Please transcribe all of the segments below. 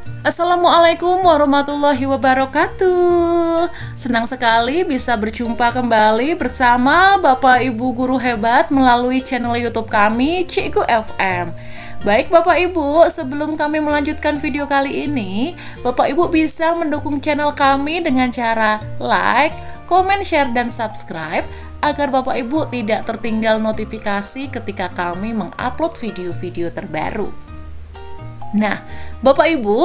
Assalamualaikum warahmatullahi wabarakatuh. Senang sekali bisa berjumpa kembali bersama Bapak Ibu guru hebat melalui channel YouTube kami Cikgu FM. Baik Bapak Ibu, sebelum kami melanjutkan video kali ini, Bapak Ibu bisa mendukung channel kami dengan cara like, komen, share, dan subscribe agar Bapak Ibu tidak tertinggal notifikasi ketika kami mengupload video-video terbaru. Nah, Bapak Ibu,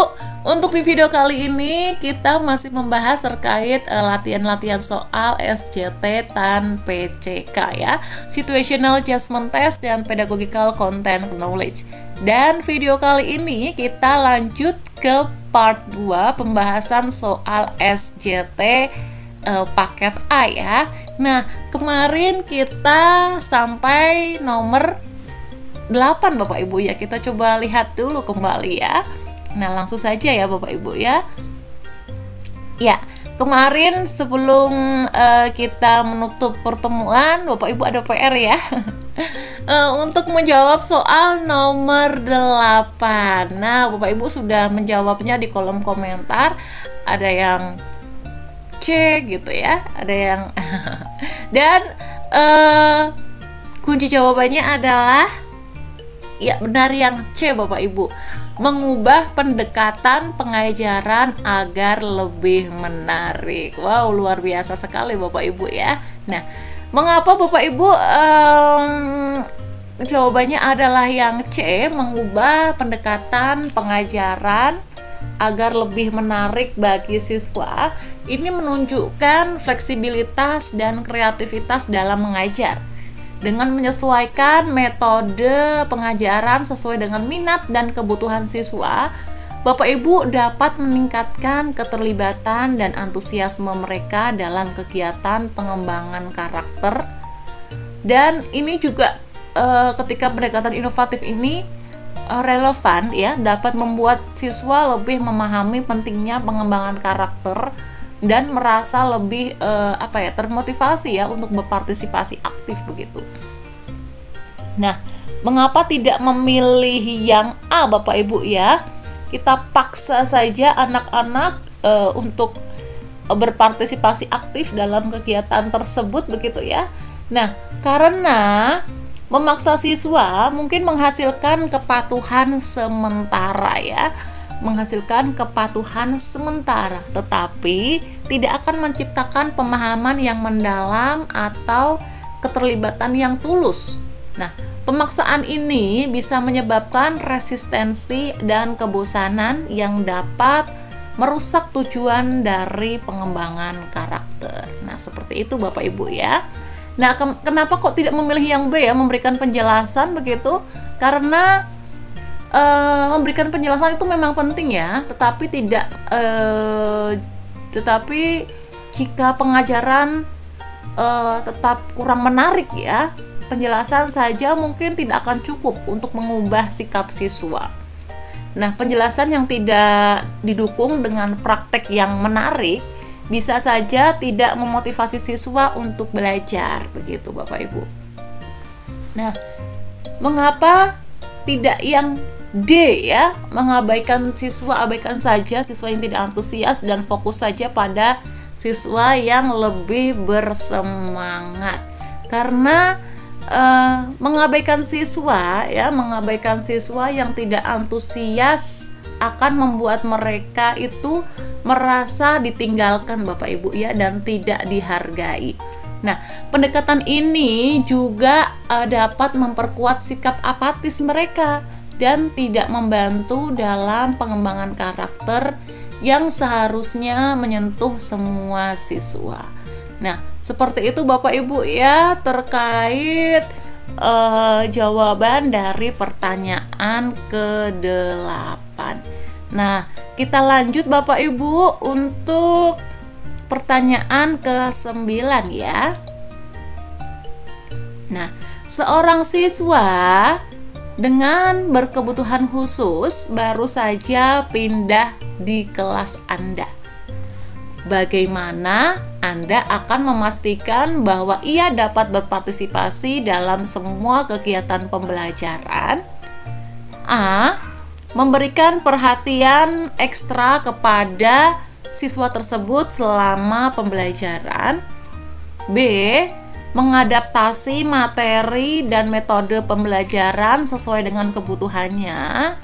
untuk di video kali ini kita masih membahas terkait latihan-latihan soal SJT dan PCK ya, Situational Adjustment Test dan Pedagogical Content Knowledge. Dan video kali ini kita lanjut ke part 2 pembahasan soal SJT paket A ya. Nah, kemarin kita sampai nomor 8 Bapak Ibu ya. Kita coba lihat dulu kembali ya. Nah, langsung saja ya Bapak Ibu ya. Ya, kemarin sebelum kita menutup pertemuan, Bapak Ibu ada PR ya. Untuk menjawab soal nomor 8. Nah, Bapak Ibu sudah menjawabnya di kolom komentar. Ada yang C gitu ya, ada yang dan kunci jawabannya adalah ya, benar yang C Bapak Ibu. Mengubah pendekatan pengajaran agar lebih menarik. Wow, luar biasa sekali Bapak Ibu ya. Nah, mengapa Bapak Ibu jawabannya adalah yang C, mengubah pendekatan pengajaran agar lebih menarik bagi siswa? Ini menunjukkan fleksibilitas dan kreativitas dalam mengajar. Dengan menyesuaikan metode pengajaran sesuai dengan minat dan kebutuhan siswa, Bapak Ibu dapat meningkatkan keterlibatan dan antusiasme mereka dalam kegiatan pengembangan karakter. Dan ini juga ketika pendekatan inovatif ini relevan ya, dapat membuat siswa lebih memahami pentingnya pengembangan karakter dan merasa lebih termotivasi ya untuk berpartisipasi aktif begitu. Nah, mengapa tidak memilih yang A Bapak Ibu ya? Kita paksa saja anak-anak untuk berpartisipasi aktif dalam kegiatan tersebut begitu ya. Nah, karena memaksa siswa mungkin menghasilkan kepatuhan sementara ya, tetapi tidak akan menciptakan pemahaman yang mendalam atau keterlibatan yang tulus. Nah, pemaksaan ini bisa menyebabkan resistensi dan kebosanan yang dapat merusak tujuan dari pengembangan karakter. Nah, seperti itu Bapak Ibu ya. Nah, kenapa kok tidak memilih yang B ya, memberikan penjelasan begitu? Karena memberikan penjelasan itu memang penting ya, tetapi jika pengajaran tetap kurang menarik ya, penjelasan saja mungkin tidak akan cukup untuk mengubah sikap siswa. Nah, penjelasan yang tidak didukung dengan praktek yang menarik bisa saja tidak memotivasi siswa untuk belajar begitu Bapak Ibu. Nah, mengapa tidak yang D ya, mengabaikan siswa, abaikan saja siswa yang tidak antusias dan fokus saja pada siswa yang lebih bersemangat. Karena mengabaikan siswa yang tidak antusias akan membuat mereka itu merasa ditinggalkan Bapak Ibu ya, dan tidak dihargai. Nah, pendekatan ini juga dapat memperkuat sikap apatis mereka dan tidak membantu dalam pengembangan karakter yang seharusnya menyentuh semua siswa. Nah, seperti itu Bapak Ibu ya terkait jawaban dari pertanyaan ke-8. Nah, kita lanjut Bapak Ibu untuk pertanyaan ke-9 ya. Nah, seorang siswa dengan berkebutuhan khusus baru saja pindah di kelas Anda. Bagaimana Anda akan memastikan bahwa ia dapat berpartisipasi dalam semua kegiatan pembelajaran? A. memberikan perhatian ekstra kepada siswa tersebut selama pembelajaran. B. Mengadaptasi materi dan metode pembelajaran sesuai dengan kebutuhannya.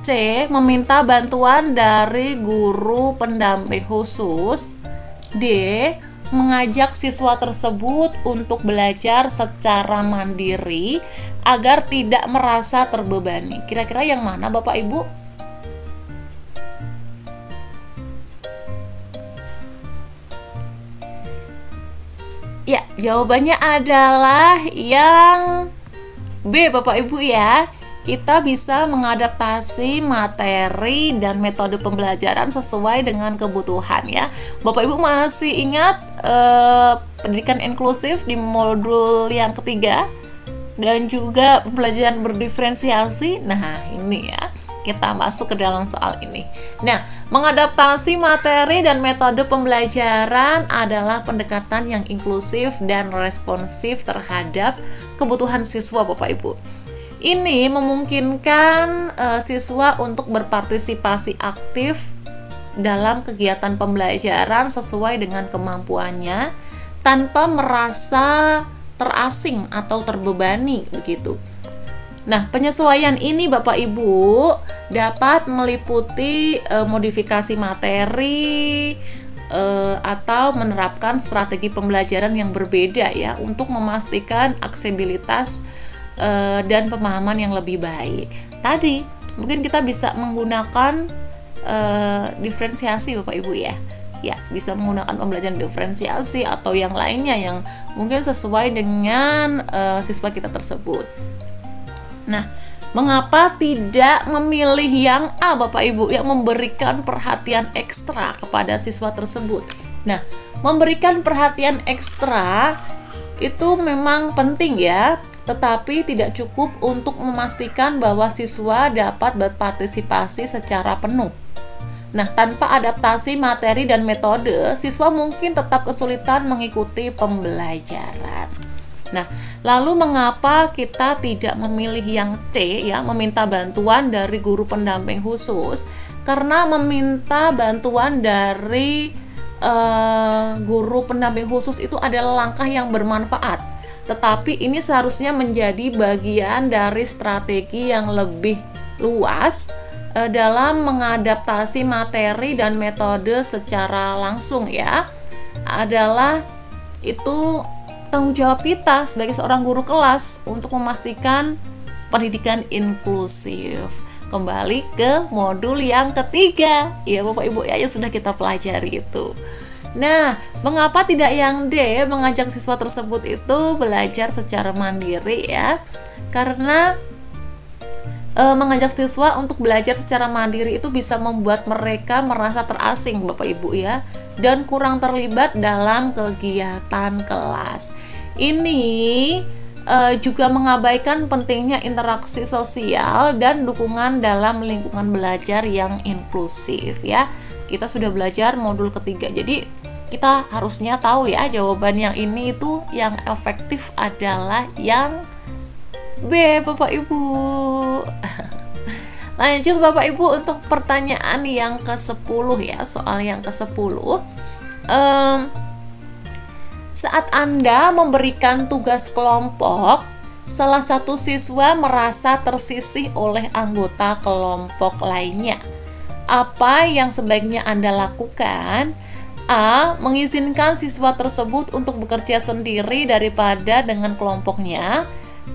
C. Meminta bantuan dari guru pendamping khusus. D. Mengajak siswa tersebut untuk belajar secara mandiri agar tidak merasa terbebani. Kira-kira yang mana Bapak Ibu? Ya, jawabannya adalah yang B Bapak Ibu ya. Kita bisa mengadaptasi materi dan metode pembelajaran sesuai dengan kebutuhan ya. Bapak Ibu masih ingat pendidikan inklusif di modul yang ketiga dan juga pembelajaran berdiferensiasi. Nah, ini ya, kita masuk ke dalam soal ini. Nah, mengadaptasi materi dan metode pembelajaran adalah pendekatan yang inklusif dan responsif terhadap kebutuhan siswa Bapak Ibu. Ini memungkinkan siswa untuk berpartisipasi aktif dalam kegiatan pembelajaran sesuai dengan kemampuannya tanpa merasa terasing atau terbebani begitu. Nah, penyesuaian ini Bapak Ibu dapat meliputi modifikasi materi atau menerapkan strategi pembelajaran yang berbeda ya untuk memastikan aksesibilitas dan pemahaman yang lebih baik. Tadi mungkin kita bisa menggunakan diferensiasi Bapak Ibu ya. Ya, bisa menggunakan pembelajaran diferensiasi atau yang lainnya yang mungkin sesuai dengan siswa kita tersebut. Nah, mengapa tidak memilih yang A Bapak Ibu, yang memberikan perhatian ekstra kepada siswa tersebut? Nah, memberikan perhatian ekstra itu memang penting ya, tetapi tidak cukup untuk memastikan bahwa siswa dapat berpartisipasi secara penuh. Nah, tanpa adaptasi materi dan metode, siswa mungkin tetap kesulitan mengikuti pembelajaran. Nah, lalu mengapa kita tidak memilih yang C ya, meminta bantuan dari guru pendamping khusus? Karena meminta bantuan dari guru pendamping khusus itu adalah langkah yang bermanfaat. Tetapi ini seharusnya menjadi bagian dari strategi yang lebih luas dalam mengadaptasi materi dan metode secara langsung ya. Adalah itu tanggung jawab kita sebagai seorang guru kelas untuk memastikan pendidikan inklusif. Kembali ke modul yang ketiga ya Bapak Ibu ya, yang sudah kita pelajari itu. Nah, mengapa tidak yang D, mengajak siswa tersebut itu belajar secara mandiri ya? Karena mengajak siswa untuk belajar secara mandiri itu bisa membuat mereka merasa terasing Bapak Ibu ya, dan kurang terlibat dalam kegiatan kelas. Ini juga mengabaikan pentingnya interaksi sosial dan dukungan dalam lingkungan belajar yang inklusif ya. Kita sudah belajar modul ketiga, jadi kita harusnya tahu ya jawaban yang ini itu yang efektif adalah yang B Bapak Ibu. Lanjut Bapak Ibu untuk pertanyaan yang ke-10 ya, soal yang ke-10. Saat Anda memberikan tugas kelompok, salah satu siswa merasa tersisih oleh anggota kelompok lainnya. Apa yang sebaiknya Anda lakukan? A. Mengizinkan siswa tersebut untuk bekerja sendiri daripada dengan kelompoknya.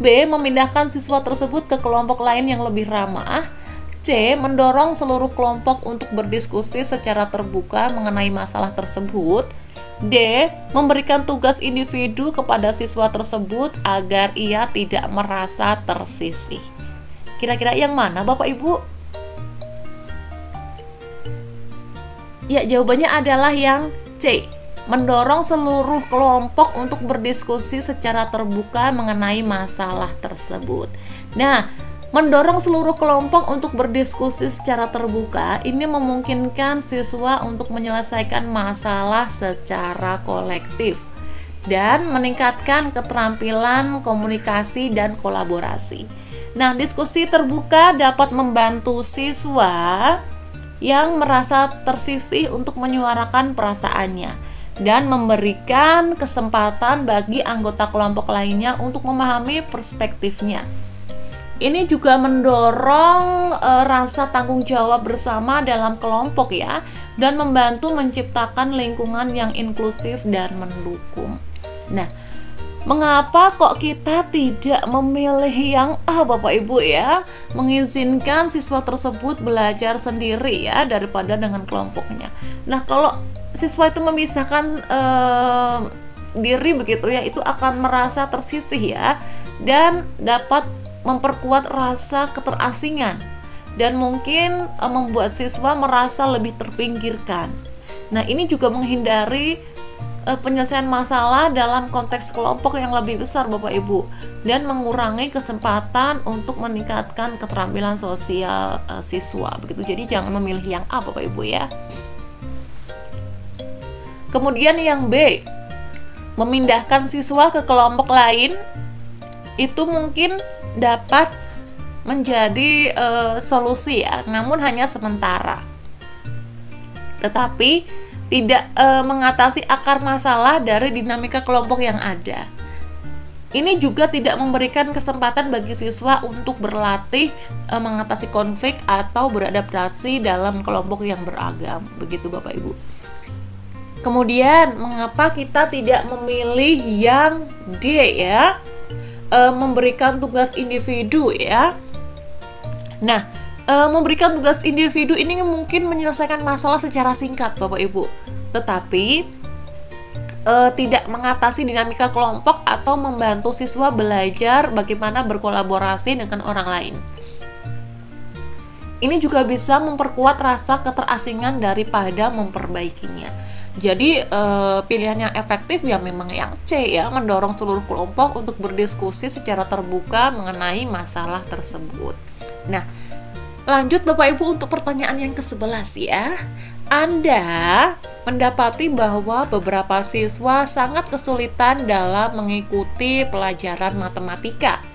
B. Memindahkan siswa tersebut ke kelompok lain yang lebih ramah. C. Mendorong seluruh kelompok untuk berdiskusi secara terbuka mengenai masalah tersebut. D. Memberikan tugas individu kepada siswa tersebut agar ia tidak merasa tersisih. Kira-kira yang mana Bapak Ibu? Ya, jawabannya adalah yang C. Mendorong seluruh kelompok untuk berdiskusi secara terbuka mengenai masalah tersebut. Nah, mendorong seluruh kelompok untuk berdiskusi secara terbuka ini memungkinkan siswa untuk menyelesaikan masalah secara kolektif dan meningkatkan keterampilan komunikasi dan kolaborasi. Nah, diskusi terbuka dapat membantu siswa yang merasa tersisih untuk menyuarakan perasaannya dan memberikan kesempatan bagi anggota kelompok lainnya untuk memahami perspektifnya. Ini juga mendorong rasa tanggung jawab bersama dalam kelompok ya, dan membantu menciptakan lingkungan yang inklusif dan mendukung. Nah, mengapa kok kita tidak memilih yang A, Bapak Ibu ya? Mengizinkan siswa tersebut belajar sendiri ya, daripada dengan kelompoknya. Nah, kalau siswa itu memisahkan diri begitu ya, itu akan merasa tersisih ya, dan dapat memperkuat rasa keterasingan dan mungkin membuat siswa merasa lebih terpinggirkan. Nah, ini juga menghindari penyelesaian masalah dalam konteks kelompok yang lebih besar, Bapak Ibu, dan mengurangi kesempatan untuk meningkatkan keterampilan sosial siswa begitu. Jadi jangan memilih yang A, Bapak Ibu ya. Kemudian yang B, memindahkan siswa ke kelompok lain itu mungkin dapat menjadi solusi ya, namun hanya sementara. Tetapi tidak mengatasi akar masalah dari dinamika kelompok yang ada. Ini juga tidak memberikan kesempatan bagi siswa untuk berlatih mengatasi konflik atau beradaptasi dalam kelompok yang beragam. Begitu Bapak Ibu. Kemudian, mengapa kita tidak memilih yang D ya? Memberikan tugas individu ya. Nah, memberikan tugas individu ini mungkin menyelesaikan masalah secara singkat Bapak Ibu, tetapi tidak mengatasi dinamika kelompok atau membantu siswa belajar bagaimana berkolaborasi dengan orang lain. Ini juga bisa memperkuat rasa keterasingan daripada memperbaikinya. Jadi pilihan yang efektif ya memang yang C ya, mendorong seluruh kelompok untuk berdiskusi secara terbuka mengenai masalah tersebut. Nah, lanjut Bapak Ibu untuk pertanyaan yang ke-11 ya. Anda mendapati bahwa beberapa siswa sangat kesulitan dalam mengikuti pelajaran matematika.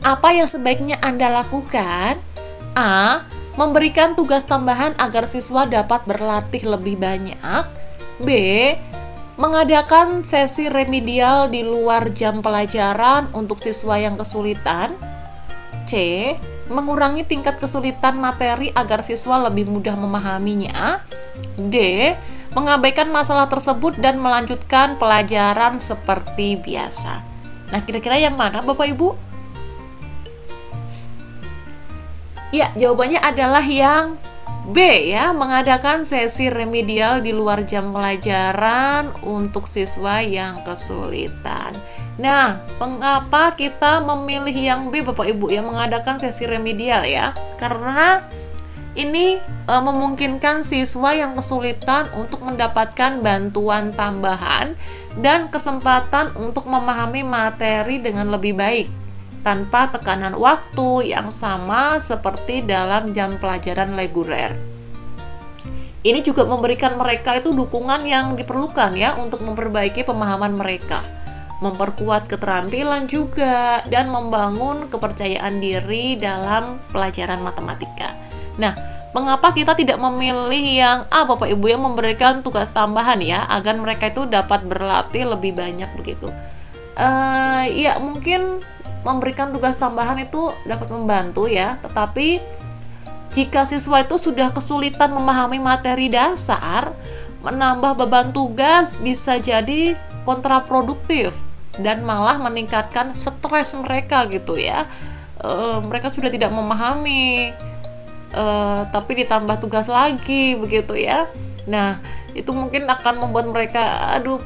Apa yang sebaiknya Anda lakukan? A. Memberikan tugas tambahan agar siswa dapat berlatih lebih banyak. B. Mengadakan sesi remedial di luar jam pelajaran untuk siswa yang kesulitan. C. Mengurangi tingkat kesulitan materi agar siswa lebih mudah memahaminya. D. Mengabaikan masalah tersebut dan melanjutkan pelajaran seperti biasa. Nah, kira-kira yang mana Bapak Ibu? Ya, jawabannya adalah yang B ya, mengadakan sesi remedial di luar jam pelajaran untuk siswa yang kesulitan. Nah, mengapa kita memilih yang B Bapak Ibu ya, mengadakan sesi remedial ya? Karena ini memungkinkan siswa yang kesulitan untuk mendapatkan bantuan tambahan dan kesempatan untuk memahami materi dengan lebih baik tanpa tekanan waktu yang sama seperti dalam jam pelajaran reguler. Ini juga memberikan mereka itu dukungan yang diperlukan ya untuk memperbaiki pemahaman mereka, memperkuat keterampilan juga, dan membangun kepercayaan diri dalam pelajaran matematika. Nah, mengapa kita tidak memilih yang A Bapak Ibu, yang memberikan tugas tambahan ya, agar mereka itu dapat berlatih lebih banyak begitu? Ya mungkin memberikan tugas tambahan itu dapat membantu ya, tetapi jika siswa itu sudah kesulitan memahami materi dasar, menambah beban tugas bisa jadi kontraproduktif dan malah meningkatkan stres mereka gitu ya. Mereka sudah tidak memahami, tapi ditambah tugas lagi begitu ya. Nah, itu mungkin akan membuat mereka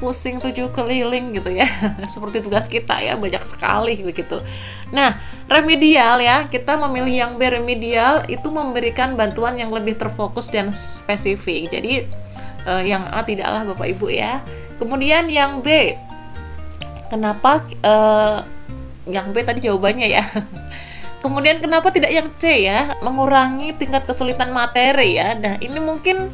pusing 7 keliling gitu ya. Seperti tugas kita ya, banyak sekali begitu. Nah, remedial ya, kita memilih yang B remedial itu memberikan bantuan yang lebih terfokus dan spesifik. Jadi yang A tidaklah Bapak Ibu ya. Kemudian yang B, kenapa yang B tadi jawabannya ya. Kemudian kenapa tidak yang C ya, mengurangi tingkat kesulitan materi ya. Nah, ini mungkin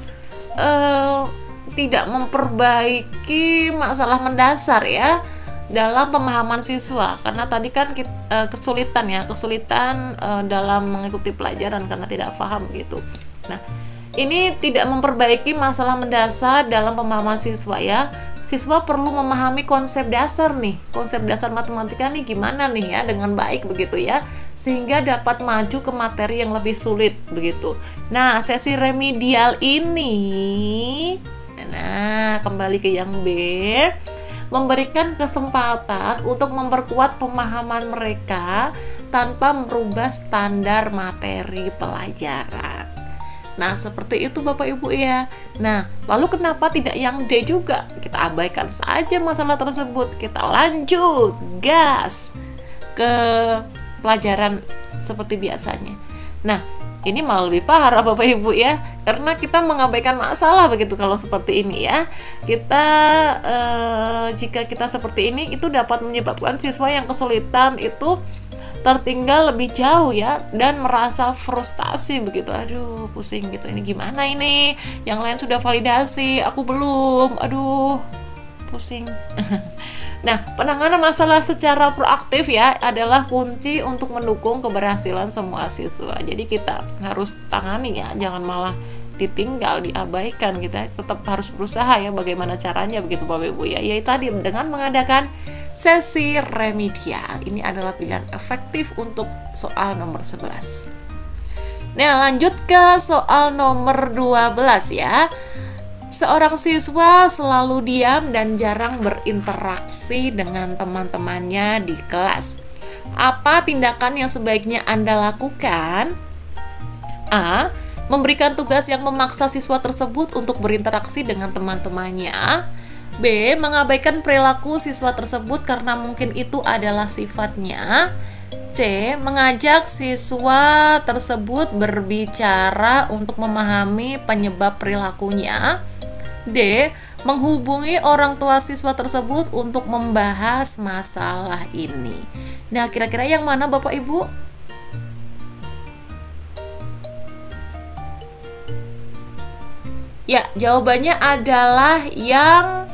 tidak memperbaiki masalah mendasar ya. dalam pemahaman siswa, karena tadi kan kesulitan dalam mengikuti pelajaran karena tidak paham gitu. Nah, ini tidak memperbaiki masalah mendasar dalam pemahaman siswa ya. Siswa perlu memahami konsep dasar matematika nih gimana nih ya dengan baik begitu ya, sehingga dapat maju ke materi yang lebih sulit begitu. Nah, sesi remedial ini, nah kembali ke yang B, memberikan kesempatan untuk memperkuat pemahaman mereka tanpa merubah standar materi pelajaran. Nah, seperti itu Bapak Ibu ya. Nah, lalu kenapa tidak yang D juga? Kita abaikan saja masalah tersebut. Kita lanjut, gas ke pelajaran seperti biasanya. Nah, ini malah lebih parah Bapak Ibu ya, karena kita mengabaikan masalah begitu kalau seperti ini ya. Jika kita seperti ini, itu dapat menyebabkan siswa yang kesulitan itu tertinggal lebih jauh ya, dan merasa frustasi begitu. Aduh, pusing gitu, ini gimana ini, yang lain sudah validasi, aku belum, aduh pusing. Nah, penanganan masalah secara proaktif ya adalah kunci untuk mendukung keberhasilan semua siswa. Jadi kita harus tangani ya, jangan malah ditinggal, diabaikan. Kita tetap harus berusaha ya, bagaimana caranya begitu Bapak Ibu ya. Yaitu tadi dengan mengadakan sesi remedial. Ini adalah pilihan efektif untuk soal nomor 11. Nah, lanjut ke soal nomor 12 ya. Seorang siswa selalu diam dan jarang berinteraksi dengan teman-temannya di kelas. Apa tindakan yang sebaiknya Anda lakukan? A. Memberikan tugas yang memaksa siswa tersebut untuk berinteraksi dengan teman-temannya. B. Mengabaikan perilaku siswa tersebut karena mungkin itu adalah sifatnya. C. Mengajak siswa tersebut berbicara untuk memahami penyebab perilakunya. D. Menghubungi orang tua siswa tersebut untuk membahas masalah ini. Nah, kira-kira yang mana Bapak Ibu? Ya, jawabannya adalah yang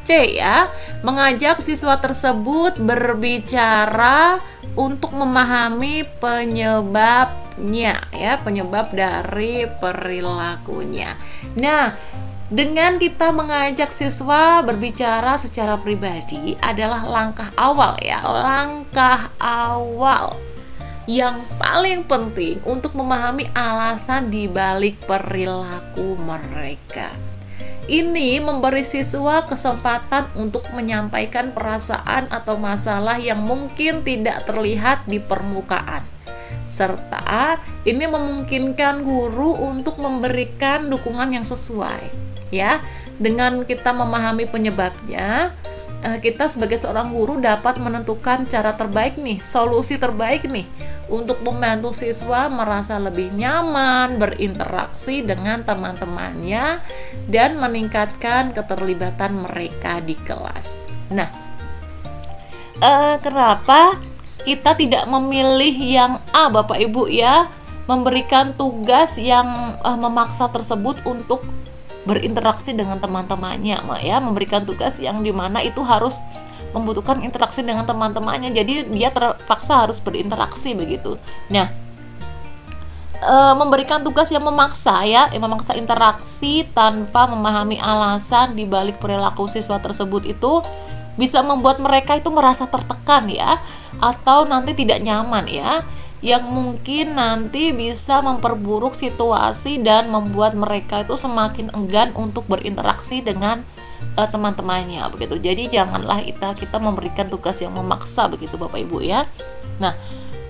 C ya. Mengajak siswa tersebut berbicara untuk memahami penyebabnya ya, penyebab dari perilakunya. Nah, dengan kita mengajak siswa berbicara secara pribadi adalah langkah awal ya, langkah awal yang paling penting untuk memahami alasan di balik perilaku mereka. Ini memberi siswa kesempatan untuk menyampaikan perasaan atau masalah yang mungkin tidak terlihat di permukaan. Serta ini memungkinkan guru untuk memberikan dukungan yang sesuai. Ya, dengan kita memahami penyebabnya, kita sebagai seorang guru dapat menentukan cara terbaik nih, solusi terbaik nih untuk membantu siswa merasa lebih nyaman berinteraksi dengan teman-temannya dan meningkatkan keterlibatan mereka di kelas. Nah, kenapa kita tidak memilih yang A Bapak Ibu ya, memberikan tugas yang memaksa tersebut untuk berinteraksi dengan teman-temannya ya, memberikan tugas yang dimana itu harus membutuhkan interaksi dengan teman-temannya, jadi dia terpaksa harus berinteraksi begitu. Nah, memberikan tugas yang memaksa ya, memaksa interaksi tanpa memahami alasan di balik perilaku siswa tersebut itu bisa membuat mereka itu merasa tertekan ya, atau nanti tidak nyaman ya, yang mungkin nanti bisa memperburuk situasi dan membuat mereka itu semakin enggan untuk berinteraksi dengan teman-temannya begitu. Jadi janganlah kita memberikan tugas yang memaksa begitu Bapak Ibu ya. Nah,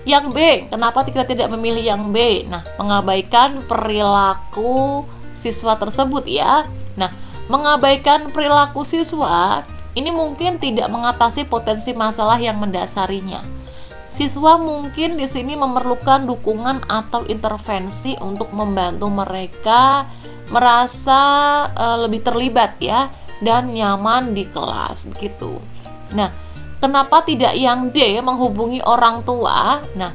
yang B, kenapa kita tidak memilih yang B? Nah, mengabaikan perilaku siswa tersebut ya. Nah, mengabaikan perilaku siswa ini mungkin tidak mengatasi potensi masalah yang mendasarinya. Siswa mungkin di sini memerlukan dukungan atau intervensi untuk membantu mereka merasa lebih terlibat ya dan nyaman di kelas begitu. Nah, kenapa tidak yang D, menghubungi orang tua? Nah,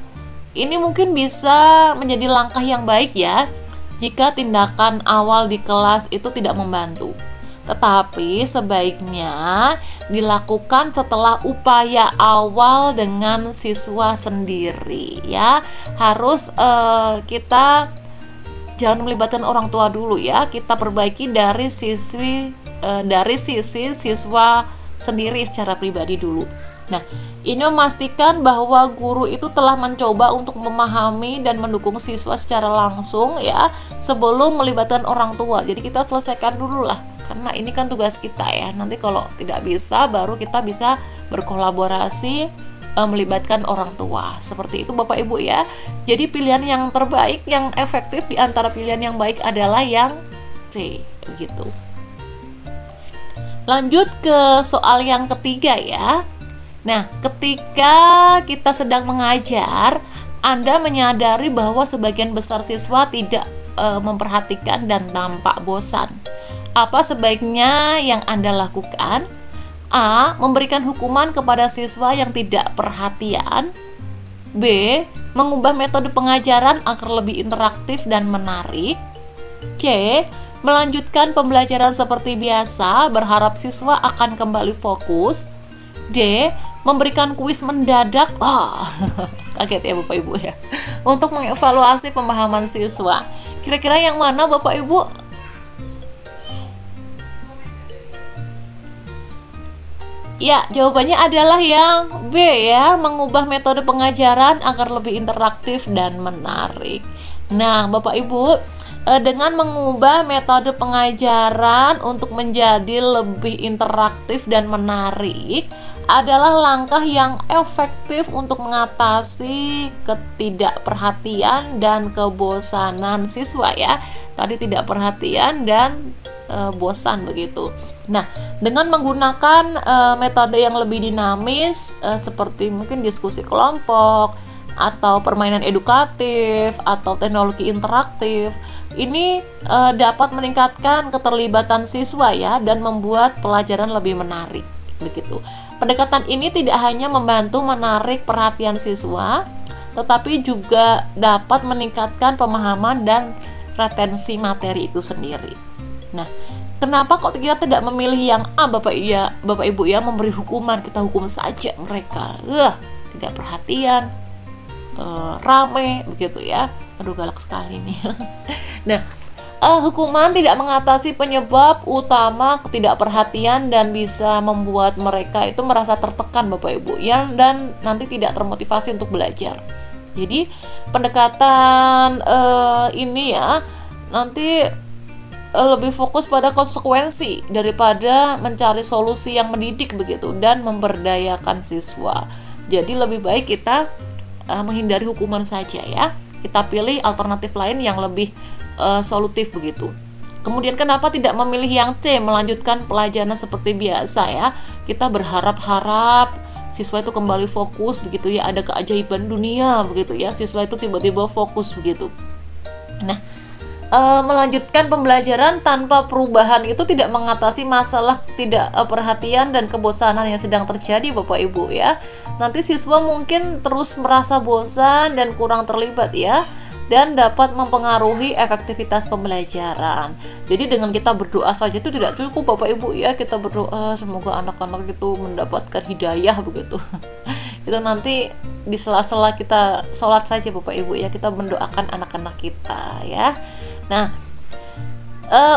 ini mungkin bisa menjadi langkah yang baik ya jika tindakan awal di kelas itu tidak membantu. Tetapi sebaiknya dilakukan setelah upaya awal dengan siswa sendiri ya. Harus kita jangan melibatkan orang tua dulu ya. Kita perbaiki dari sisi siswa sendiri secara pribadi dulu. Nah, ini memastikan bahwa guru itu telah mencoba untuk memahami dan mendukung siswa secara langsung ya, sebelum melibatkan orang tua. Jadi kita selesaikan dulu lah, karena ini kan tugas kita ya. Nanti kalau tidak bisa, baru kita bisa berkolaborasi melibatkan orang tua. Seperti itu Bapak Ibu ya. Jadi pilihan yang terbaik, yang efektif di antara pilihan yang baik adalah yang C, begitu. Lanjut ke soal yang ketiga ya. Nah, ketika kita sedang mengajar, Anda menyadari bahwa sebagian besar siswa tidak memperhatikan dan tampak bosan. Apa sebaiknya yang Anda lakukan? A. Memberikan hukuman kepada siswa yang tidak perhatian. B. Mengubah metode pengajaran agar lebih interaktif dan menarik. C. Melanjutkan pembelajaran seperti biasa, berharap siswa akan kembali fokus. D. Memberikan kuis mendadak. Kaget ya Bapak Ibu ya, untuk mengevaluasi pemahaman siswa. Kira-kira yang mana Bapak Ibu? Ya, jawabannya adalah yang B ya, mengubah metode pengajaran agar lebih interaktif dan menarik. Nah, Bapak Ibu, dengan mengubah metode pengajaran untuk menjadi lebih interaktif dan menarik adalah langkah yang efektif untuk mengatasi ketidakperhatian dan kebosanan siswa ya. Tadi tidak perhatian dan bosan begitu. Nah, dengan menggunakan metode yang lebih dinamis seperti mungkin diskusi kelompok atau permainan edukatif atau teknologi interaktif, ini dapat meningkatkan keterlibatan siswa ya, dan membuat pelajaran lebih menarik begitu. Pendekatan ini tidak hanya membantu menarik perhatian siswa, tetapi juga dapat meningkatkan pemahaman dan retensi materi itu sendiri. Nah, kenapa kok kita tidak memilih yang A Bapak Ibu ya, memberi hukuman, kita hukum saja mereka. Tidak perhatian, rame begitu ya. Aduh, galak sekali nih. Nah, hukuman tidak mengatasi penyebab utama ketidakperhatian dan bisa membuat mereka itu merasa tertekan Bapak Ibu ya, dan nanti tidak termotivasi untuk belajar. Jadi pendekatan ini ya nanti lebih fokus pada konsekuensi daripada mencari solusi yang mendidik begitu dan memberdayakan siswa. Jadi lebih baik kita menghindari hukuman saja ya. Kita pilih alternatif lain yang lebih solutif begitu. Kemudian kenapa tidak memilih yang C, melanjutkan pelajaran seperti biasa ya. Kita berharap-harap siswa itu kembali fokus begitu ya, ada keajaiban dunia begitu ya, siswa itu tiba-tiba fokus begitu. Nah, melanjutkan pembelajaran tanpa perubahan itu tidak mengatasi masalah tidak perhatian dan kebosanan yang sedang terjadi Bapak Ibu ya. Nanti siswa mungkin terus merasa bosan dan kurang terlibat ya, dan dapat mempengaruhi efektivitas pembelajaran. Jadi dengan kita berdoa saja itu tidak cukup Bapak Ibu ya. Kita berdoa semoga anak-anak itu mendapatkan hidayah begitu. Itu nanti di sela-sela kita sholat saja Bapak Ibu ya, kita mendoakan anak-anak kita ya. Nah,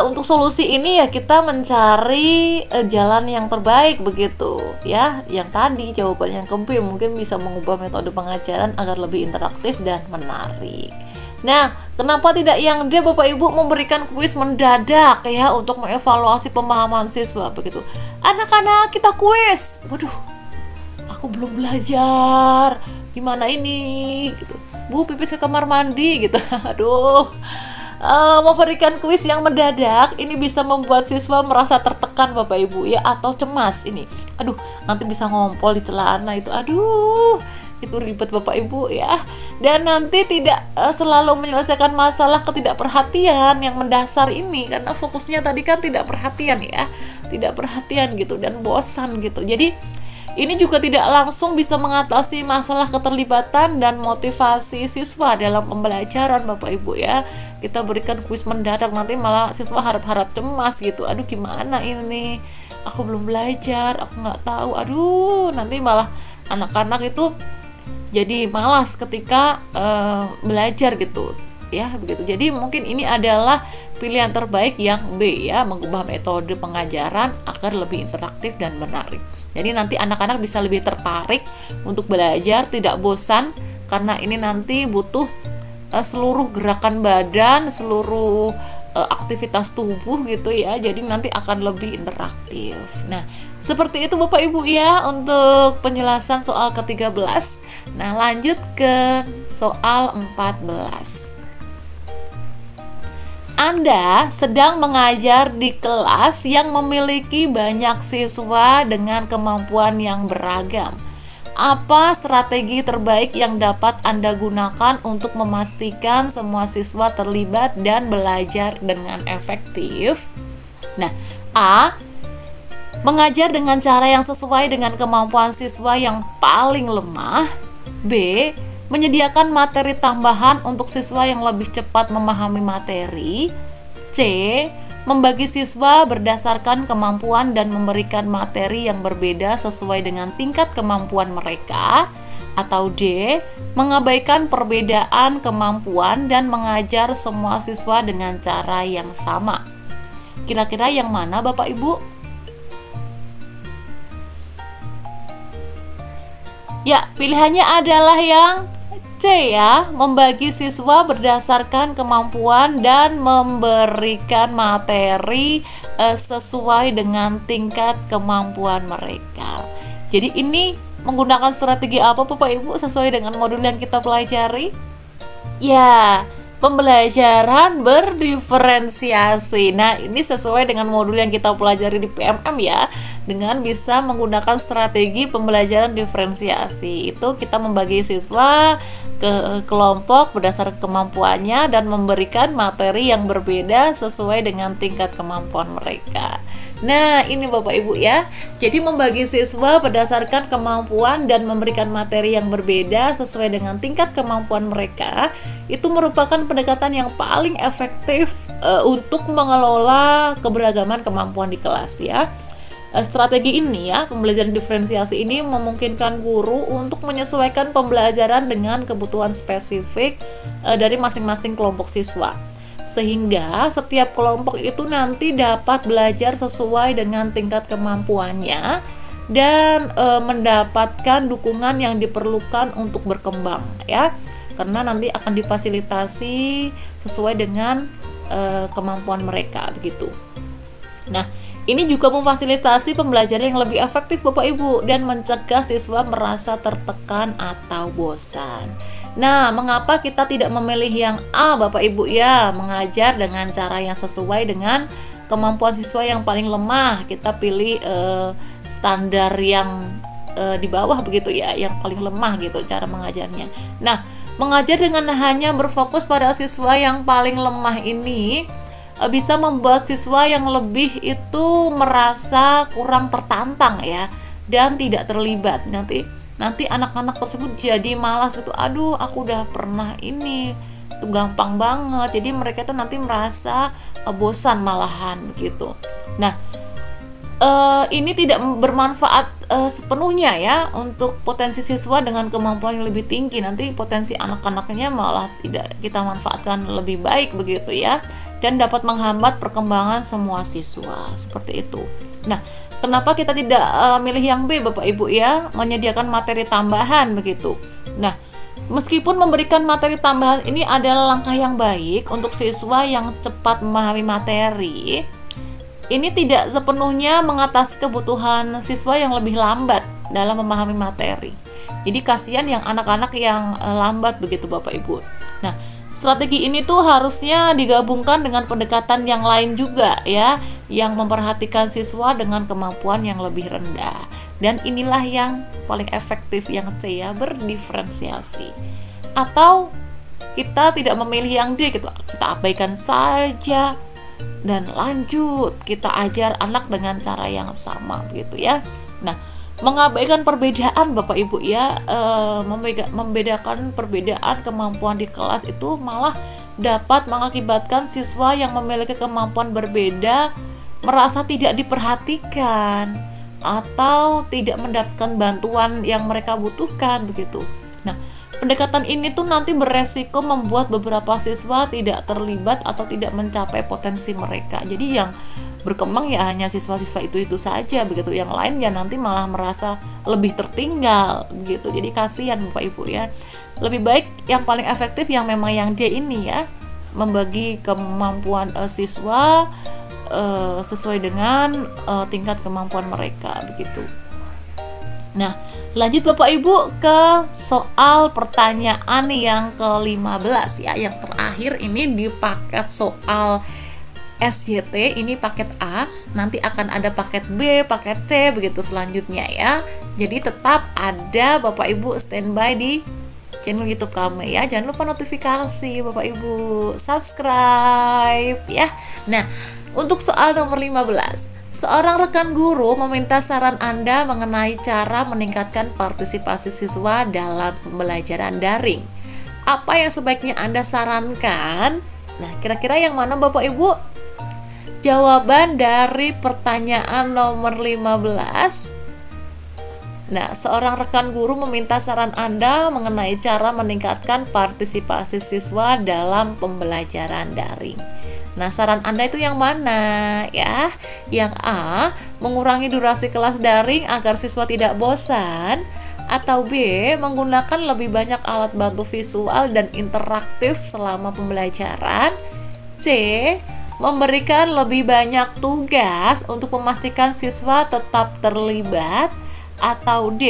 untuk solusi ini ya kita mencari jalan yang terbaik begitu ya. Yang tadi jawabannya yang B mungkin bisa mengubah metode pengajaran agar lebih interaktif dan menarik. Nah, kenapa tidak yang D Bapak Ibu, memberikan kuis mendadak ya untuk mengevaluasi pemahaman siswa begitu. Anak-anak kita kuis. Waduh, aku belum belajar. Gimana ini gitu. Bu, pipis ke kamar mandi gitu. Aduh. Memberikan kuis yang mendadak ini bisa membuat siswa merasa tertekan Bapak Ibu ya, atau cemas ini. Aduh, nanti bisa ngompol di celana itu. Aduh, itu ribet Bapak Ibu ya. Dan nanti tidak selalu menyelesaikan masalah ketidakperhatian yang mendasar ini, karena fokusnya tadi kan tidak perhatian ya, tidak perhatian gitu dan bosan gitu. Jadi ini juga tidak langsung bisa mengatasi masalah keterlibatan dan motivasi siswa dalam pembelajaran Bapak Ibu ya. Kita berikan kuis mendadak nanti malah siswa harap-harap cemas gitu. Aduh, gimana ini? aku belum belajar, aku nggak tahu. Aduh, nanti malah anak-anak itu jadi malas ketika belajar gitu ya, begitu. Jadi mungkin ini adalah pilihan terbaik yang B ya, mengubah metode pengajaran agar lebih interaktif dan menarik. Jadi nanti anak-anak bisa lebih tertarik untuk belajar, tidak bosan, karena ini nanti butuh seluruh gerakan badan, seluruh aktivitas tubuh gitu ya. Jadi nanti akan lebih interaktif. Nah, seperti itu Bapak Ibu ya untuk penjelasan soal ke-13. Nah, lanjut ke soal 14. Anda sedang mengajar di kelas yang memiliki banyak siswa dengan kemampuan yang beragam. Apa strategi terbaik yang dapat Anda gunakan untuk memastikan semua siswa terlibat dan belajar dengan efektif? Nah, A. Mengajar dengan cara yang sesuai dengan kemampuan siswa yang paling lemah. B. Menyediakan materi tambahan untuk siswa yang lebih cepat memahami materi. C. Membagi siswa berdasarkan kemampuan dan memberikan materi yang berbeda sesuai dengan tingkat kemampuan mereka. Atau D. Mengabaikan perbedaan kemampuan dan mengajar semua siswa dengan cara yang sama. Kira-kira yang mana Bapak Ibu? Ya, pilihannya adalah yang C ya, membagi siswa berdasarkan kemampuan dan memberikan materi sesuai dengan tingkat kemampuan mereka. Jadi ini menggunakan strategi apa Bapak Ibu sesuai dengan modul yang kita pelajari? Ya, pembelajaran berdiferensiasi. Nah, ini sesuai dengan modul yang kita pelajari di PMM ya, dengan bisa menggunakan strategi pembelajaran diferensiasi. Itu kita membagi siswa ke kelompok berdasarkan kemampuannya dan memberikan materi yang berbeda sesuai dengan tingkat kemampuan mereka. Nah, ini Bapak Ibu ya. Jadi membagi siswa berdasarkan kemampuan dan memberikan materi yang berbeda sesuai dengan tingkat kemampuan mereka, itu merupakan pendekatan yang paling efektif untuk mengelola keberagaman kemampuan di kelas ya. Strategi ini ya, pembelajaran diferensiasi ini memungkinkan guru untuk menyesuaikan pembelajaran dengan kebutuhan spesifik dari masing-masing kelompok siswa, sehingga setiap kelompok itu nanti dapat belajar sesuai dengan tingkat kemampuannya dan mendapatkan dukungan yang diperlukan untuk berkembang ya, karena nanti akan difasilitasi sesuai dengan kemampuan mereka begitu. Nah, ini juga memfasilitasi pembelajaran yang lebih efektif Bapak Ibu dan mencegah siswa merasa tertekan atau bosan. Nah, mengapa kita tidak memilih yang A Bapak Ibu ya, mengajar dengan cara yang sesuai dengan kemampuan siswa yang paling lemah? Kita pilih standar yang di bawah begitu ya, yang paling lemah gitu cara mengajarnya. Nah, mengajar dengan hanya berfokus pada siswa yang paling lemah ini bisa membuat siswa yang lebih itu merasa kurang tertantang ya, dan tidak terlibat. Nanti anak-anak tersebut jadi malas itu, aduh aku udah pernah ini, itu gampang banget. Jadi mereka tuh nanti merasa bosan malahan begitu. Nah, ini tidak bermanfaat sepenuhnya ya untuk potensi siswa dengan kemampuan yang lebih tinggi. Nanti potensi anak-anaknya malah tidak kita manfaatkan lebih baik begitu ya, dan dapat menghambat perkembangan semua siswa seperti itu. Nah, kenapa kita tidak milih yang B Bapak Ibu ya, menyediakan materi tambahan begitu. Nah, meskipun memberikan materi tambahan ini adalah langkah yang baik untuk siswa yang cepat memahami materi, ini tidak sepenuhnya mengatasi kebutuhan siswa yang lebih lambat dalam memahami materi. Jadi kasihan yang anak-anak yang lambat begitu Bapak Ibu. Nah, strategi ini tuh harusnya digabungkan dengan pendekatan yang lain juga ya, yang memperhatikan siswa dengan kemampuan yang lebih rendah. Dan inilah yang paling efektif, yang C ya, berdiferensiasi. Atau kita tidak memilih yang D gitu, kita abaikan saja dan lanjut kita ajar anak dengan cara yang sama begitu ya. Nah, mengabaikan perbedaan Bapak Ibu ya, membedakan perbedaan kemampuan di kelas itu malah dapat mengakibatkan siswa yang memiliki kemampuan berbeda merasa tidak diperhatikan atau tidak mendapatkan bantuan yang mereka butuhkan begitu. Nah, pendekatan ini tuh nanti beresiko membuat beberapa siswa tidak terlibat atau tidak mencapai potensi mereka. Jadi yang berkembang ya hanya siswa-siswa itu saja begitu. Yang lain ya nanti malah merasa lebih tertinggal gitu. Jadi kasihan Bapak Ibu ya. Lebih baik yang paling efektif yang memang yang dia ini ya, membagi kemampuan siswa sesuai dengan tingkat kemampuan mereka begitu. Nah, lanjut Bapak Ibu ke soal pertanyaan yang ke-15 ya, yang terakhir ini di paket soal SJT, ini paket A, nanti akan ada paket B, paket C begitu selanjutnya ya. Jadi tetap ada Bapak Ibu standby di channel YouTube kami ya. Jangan lupa notifikasi Bapak Ibu, subscribe ya. Nah, untuk soal nomor 15, seorang rekan guru meminta saran Anda mengenai cara meningkatkan partisipasi siswa dalam pembelajaran daring. Apa yang sebaiknya Anda sarankan? Nah, kira-kira yang mana Bapak Ibu? Jawaban dari pertanyaan nomor 15. Nah, seorang rekan guru meminta saran Anda mengenai cara meningkatkan partisipasi siswa dalam pembelajaran daring. Nah, saran Anda itu yang mana ya? Yang A, mengurangi durasi kelas daring agar siswa tidak bosan, atau B, menggunakan lebih banyak alat bantu visual dan interaktif selama pembelajaran, C, memberikan lebih banyak tugas untuk memastikan siswa tetap terlibat, atau D,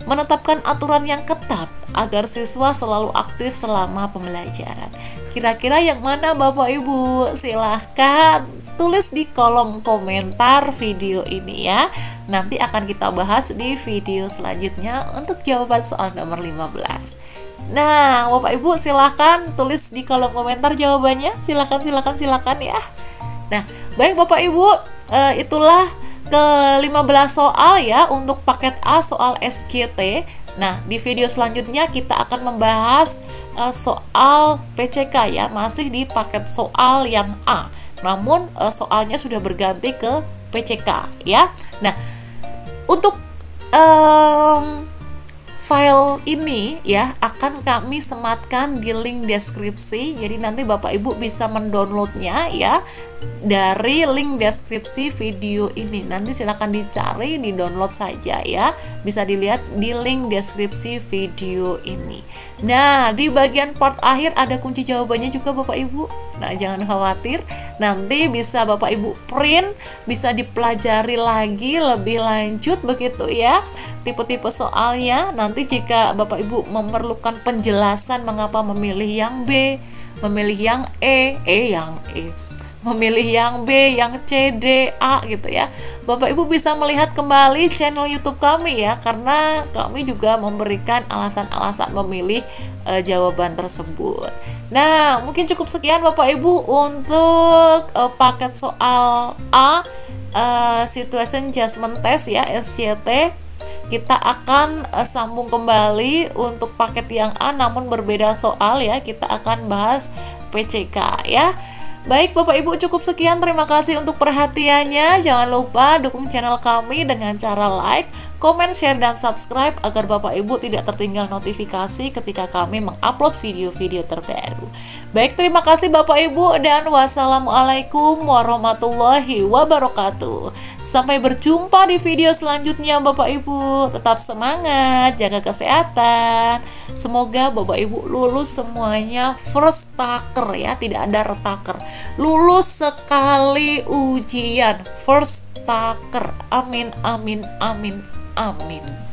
menetapkan aturan yang ketat agar siswa selalu aktif selama pembelajaran. Kira-kira yang mana Bapak Ibu? Silahkan tulis di kolom komentar video ini ya. Nanti akan kita bahas di video selanjutnya untuk jawaban soal nomor 15. Nah, Bapak Ibu silahkan tulis di kolom komentar jawabannya. Silakan ya. Nah, baik Bapak Ibu, itulah ke-15 soal ya untuk paket A soal SJT. Nah, di video selanjutnya kita akan membahas soal PCK ya, masih di paket soal yang A. Namun soalnya sudah berganti ke PCK ya. Nah, untuk file ini ya akan kami sematkan di link deskripsi. Jadi nanti Bapak Ibu bisa mendownloadnya ya dari link deskripsi video ini. Nanti silakan dicari, di download saja ya. Bisa dilihat di link deskripsi video ini. Nah, di bagian part akhir ada kunci jawabannya juga Bapak Ibu. Nah, jangan khawatir, nanti bisa Bapak Ibu print, bisa dipelajari lagi lebih lanjut begitu ya, tipe-tipe soalnya. Nanti jika Bapak Ibu memerlukan penjelasan mengapa memilih yang B, memilih yang memilih yang B, yang C, D, A gitu ya, Bapak Ibu bisa melihat kembali channel YouTube kami ya, karena kami juga memberikan alasan-alasan memilih jawaban tersebut. Nah, mungkin cukup sekian Bapak Ibu untuk paket soal A, Situation Judgment Test ya, SJT. Kita akan sambung kembali untuk paket yang A namun berbeda soal ya. Kita akan bahas PCK ya. Baik Bapak Ibu, cukup sekian, terima kasih untuk perhatiannya. Jangan lupa dukung channel kami dengan cara like, komen, share, dan subscribe agar Bapak Ibu tidak tertinggal notifikasi ketika kami mengupload video-video terbaru. Baik, terima kasih Bapak Ibu, dan wassalamualaikum warahmatullahi wabarakatuh. Sampai berjumpa di video selanjutnya Bapak Ibu. Tetap semangat, jaga kesehatan. Semoga Bapak Ibu lulus semuanya first taker ya, tidak ada retaker. Lulus sekali ujian first taker. Amin, amin, amin, amin.